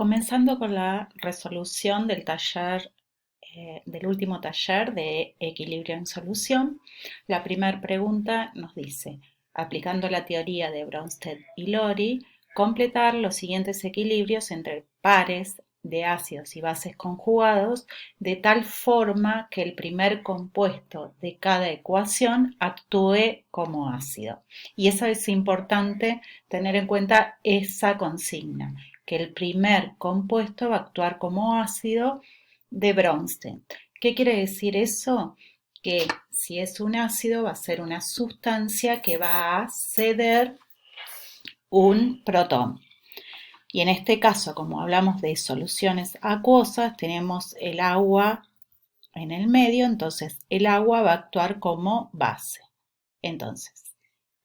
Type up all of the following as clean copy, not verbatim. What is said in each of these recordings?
Comenzando con la resolución del taller, del último taller de equilibrio en solución, la primera pregunta nos dice, aplicando la teoría de Bronsted y Lori, completar los siguientes equilibrios entre pares de ácidos y bases conjugados de tal forma que el primer compuesto de cada ecuación actúe como ácido. Y eso es importante tener en cuenta esa consigna, que el primer compuesto va a actuar como ácido de Bronsted. ¿Qué quiere decir eso? Que si es un ácido va a ser una sustancia que va a ceder un protón. Y en este caso, como hablamos de soluciones acuosas, tenemos el agua en el medio, entonces el agua va a actuar como base. Entonces,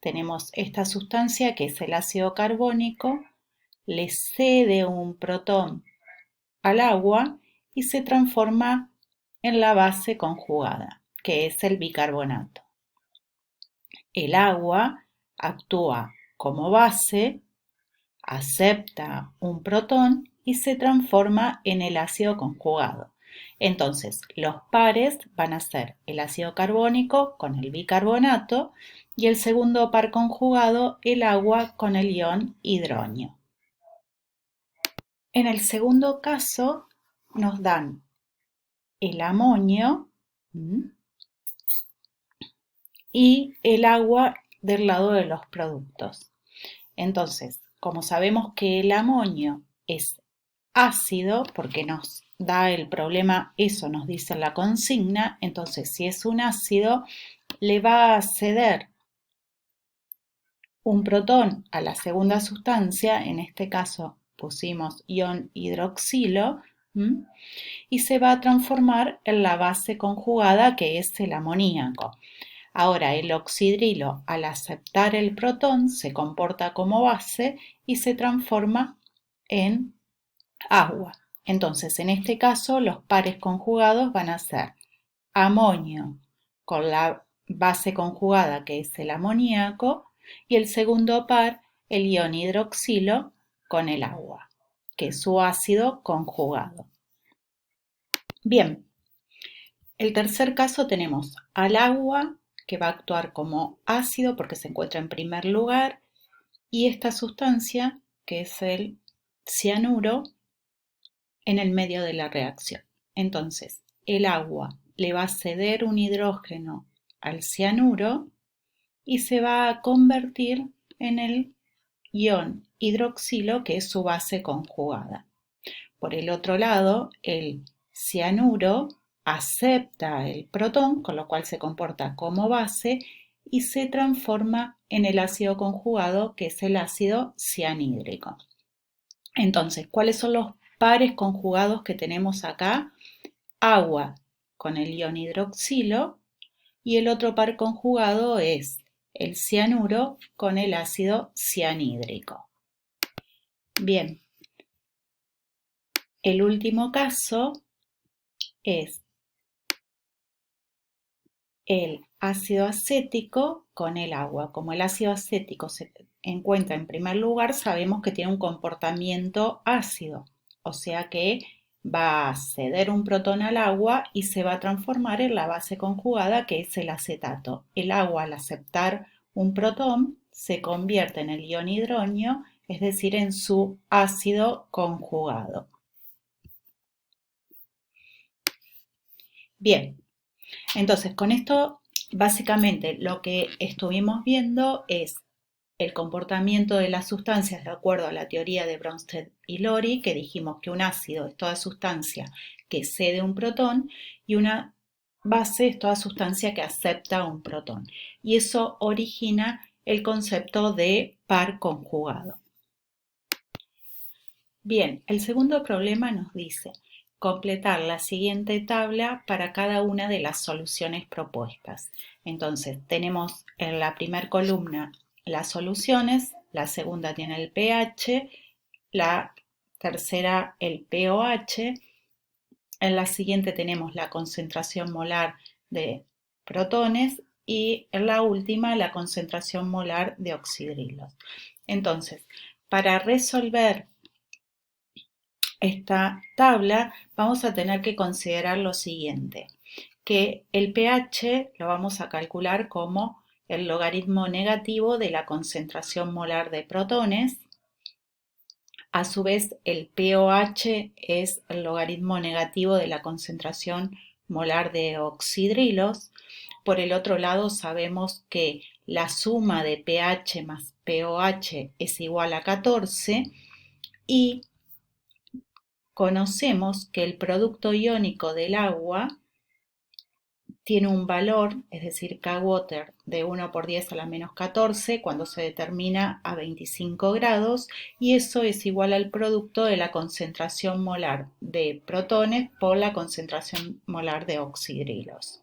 tenemos esta sustancia que es el ácido carbónico, le cede un protón al agua y se transforma en la base conjugada, que es el bicarbonato. El agua actúa como base, acepta un protón y se transforma en el ácido conjugado. Entonces, los pares van a ser el ácido carbónico con el bicarbonato y el segundo par conjugado, el agua con el ion hidronio. En el segundo caso, nos dan el amonio y el agua del lado de los productos. Entonces, como sabemos que el amonio es ácido, porque nos da el problema, eso nos dice la consigna, entonces si es un ácido, le va a ceder un protón a la segunda sustancia, en este caso pusimos ion hidroxilo, y se va a transformar en la base conjugada que es el amoníaco. Ahora el oxidrilo al aceptar el protón se comporta como base y se transforma en agua. Entonces en este caso los pares conjugados van a ser amonio con la base conjugada que es el amoníaco y el segundo par el ion hidroxilo con el agua, que es su ácido conjugado. Bien, el tercer caso tenemos al agua que va a actuar como ácido porque se encuentra en primer lugar y esta sustancia que es el cianuro en el medio de la reacción. Entonces, el agua le va a ceder un hidrógeno al cianuro y se va a convertir en el ion hidroxilo que es su base conjugada. Por el otro lado, el cianuro acepta el protón, con lo cual se comporta como base y se transforma en el ácido conjugado que es el ácido cianhídrico. Entonces, ¿cuáles son los pares conjugados que tenemos acá? Agua con el ion hidroxilo y el otro par conjugado es el cianuro con el ácido cianhídrico. Bien, el último caso es el ácido acético con el agua. Como el ácido acético se encuentra en primer lugar, sabemos que tiene un comportamiento ácido, o sea que va a ceder un protón al agua y se va a transformar en la base conjugada que es el acetato. El agua al aceptar un protón se convierte en el ion hidronio, es decir, en su ácido conjugado. Bien, entonces con esto básicamente lo que estuvimos viendo es el comportamiento de las sustancias de acuerdo a la teoría de Bronsted y Lori, que dijimos que un ácido es toda sustancia que cede un protón y una base es toda sustancia que acepta un protón. Y eso origina el concepto de par conjugado. Bien, el segundo problema nos dice completar la siguiente tabla para cada una de las soluciones propuestas. Entonces, tenemos en la primera columna las soluciones, la segunda tiene el pH, la tercera el pOH, en la siguiente tenemos la concentración molar de protones y en la última la concentración molar de oxidrilos. Entonces, para resolver esta tabla, vamos a tener que considerar lo siguiente, que el pH lo vamos a calcular como el logaritmo negativo de la concentración molar de protones. A su vez, el pOH es el logaritmo negativo de la concentración molar de oxidrilos. Por el otro lado, sabemos que la suma de pH más pOH es igual a 14 y conocemos que el producto iónico del agua tiene un valor, es decir, K-Water, de 1 por 10 a la menos 14 cuando se determina a 25 grados y eso es igual al producto de la concentración molar de protones por la concentración molar de oxidrilos.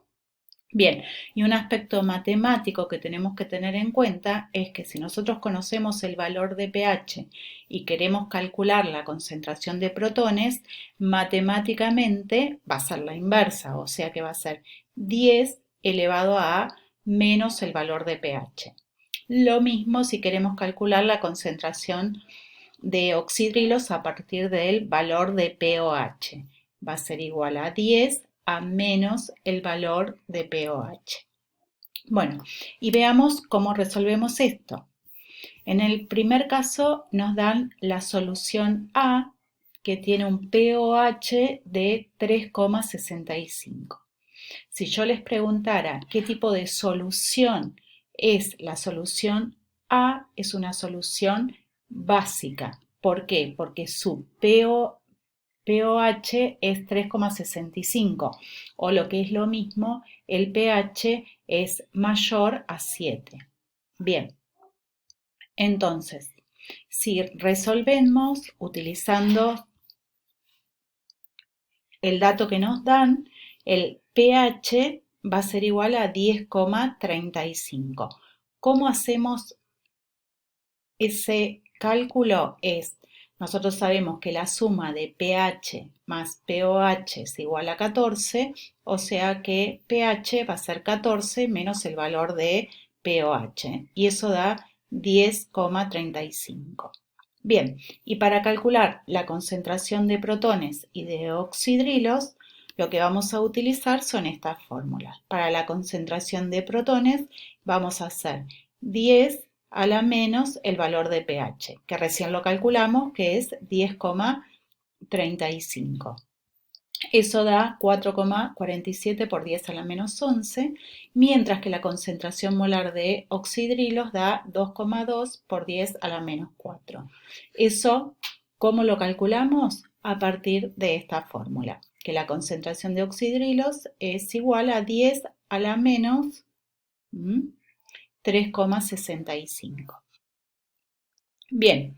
Bien, y un aspecto matemático que tenemos que tener en cuenta es que si nosotros conocemos el valor de pH y queremos calcular la concentración de protones, matemáticamente va a ser la inversa, o sea que va a ser 10 elevado a menos el valor de pH. Lo mismo si queremos calcular la concentración de oxidrilos a partir del valor de pOH. Va a ser igual a 10 a menos el valor de pOH. Bueno, y veamos cómo resolvemos esto. En el primer caso nos dan la solución A, que tiene un pOH de 3,65. Si yo les preguntara qué tipo de solución es la solución A, es una solución básica. ¿Por qué? Porque su pOH es 3,65 o lo que es lo mismo, el pH es mayor a 7. Bien, entonces, si resolvemos utilizando el dato que nos dan, el pH va a ser igual a 10,35. ¿Cómo hacemos ese cálculo? Nosotros sabemos que la suma de pH más pOH es igual a 14, o sea que pH va a ser 14 menos el valor de pOH, y eso da 10,35. Bien, y para calcular la concentración de protones y de oxidrilos, lo que vamos a utilizar son estas fórmulas. Para la concentración de protones vamos a hacer 10 a la menos el valor de pH, que recién lo calculamos, que es 10,35. Eso da 4,47 por 10 a la menos 11, mientras que la concentración molar de oxidrilos da 2,2 por 10 a la menos 4. Eso, ¿cómo lo calculamos? A partir de esta fórmula, que la concentración de oxidrilos es igual a 10 a la menos 3,65. Bien,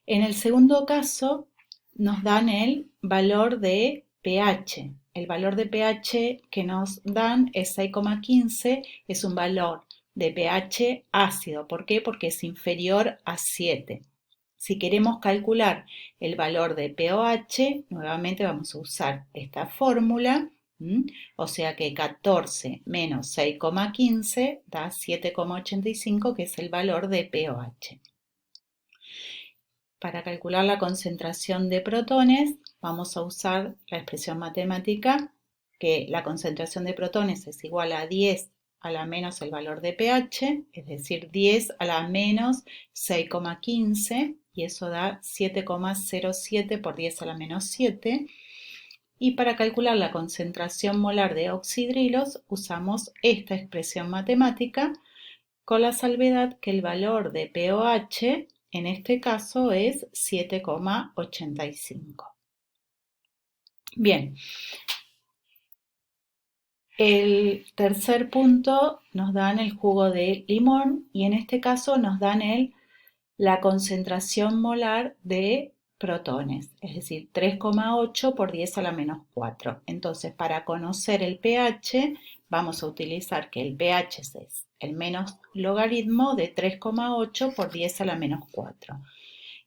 en el segundo caso nos dan el valor de pH. El valor de pH que nos dan es 6,15, es un valor de pH ácido. ¿Por qué? Porque es inferior a 7. Si queremos calcular el valor de pOH, nuevamente vamos a usar esta fórmula, o sea que 14 menos 6,15 da 7,85, que es el valor de pOH. Para calcular la concentración de protones, vamos a usar la expresión matemática que la concentración de protones es igual a 10 a la menos el valor de pH, es decir, 10 a la menos 6,15, y eso da 7,07 por 10 a la menos 7. Y para calcular la concentración molar de oxidrilos usamos esta expresión matemática, con la salvedad que el valor de pOH en este caso es 7,85. Bien, el tercer punto nos dan el jugo de limón y en este caso nos dan la concentración molar de protones, es decir, 3,8 por 10 a la menos 4. Entonces, para conocer el pH, vamos a utilizar que el pH es el menos logaritmo de 3,8 por 10 a la menos 4.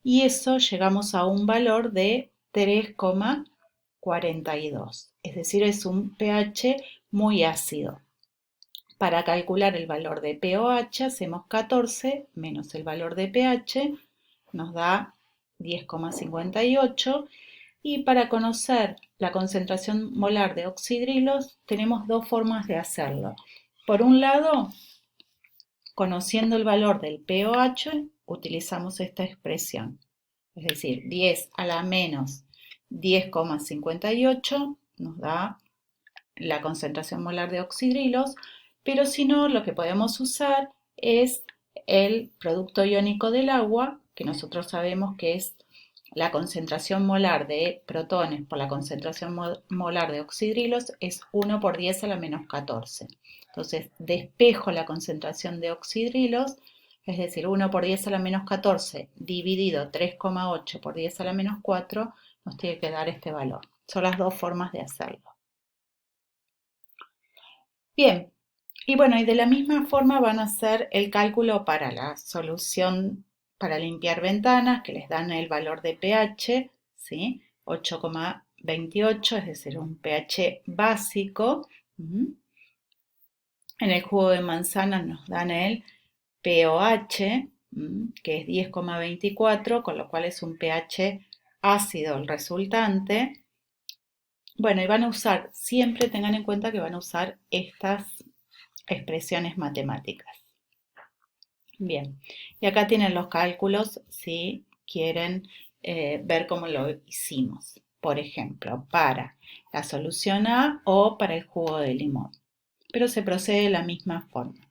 Y eso llegamos a un valor de 3,42. Es decir, es un pH muy ácido. Para calcular el valor de pOH hacemos 14 menos el valor de pH, nos da 10,58 Y para conocer la concentración molar de oxidrilos tenemos dos formas de hacerlo. Por un lado, conociendo el valor del pOH, utilizamos esta expresión. Es decir, 10 a la menos 10,58 nos da la concentración molar de oxidrilos, pero si no, lo que podemos usar es el producto iónico del agua, que nosotros sabemos que es la concentración molar de protones por la concentración molar de oxidrilos es 1 por 10 a la menos 14. Entonces, despejo la concentración de oxidrilos, es decir, 1 por 10 a la menos 14 dividido 3,8 por 10 a la menos 4 nos tiene que dar este valor. Son las dos formas de hacerlo. Bien, y bueno, y de la misma forma van a hacer el cálculo para la solución para limpiar ventanas, que les dan el valor de pH, ¿sí? 8,28, es decir, un pH básico. En el jugo de manzana nos dan el pOH, que es 10,24, con lo cual es un pH ácido el resultante. Bueno, y van a usar, siempre tengan en cuenta que van a usar estas expresiones matemáticas. Bien, y acá tienen los cálculos si quieren ver cómo lo hicimos. Por ejemplo, para la solución A o para el jugo de limón. Pero se procede de la misma forma.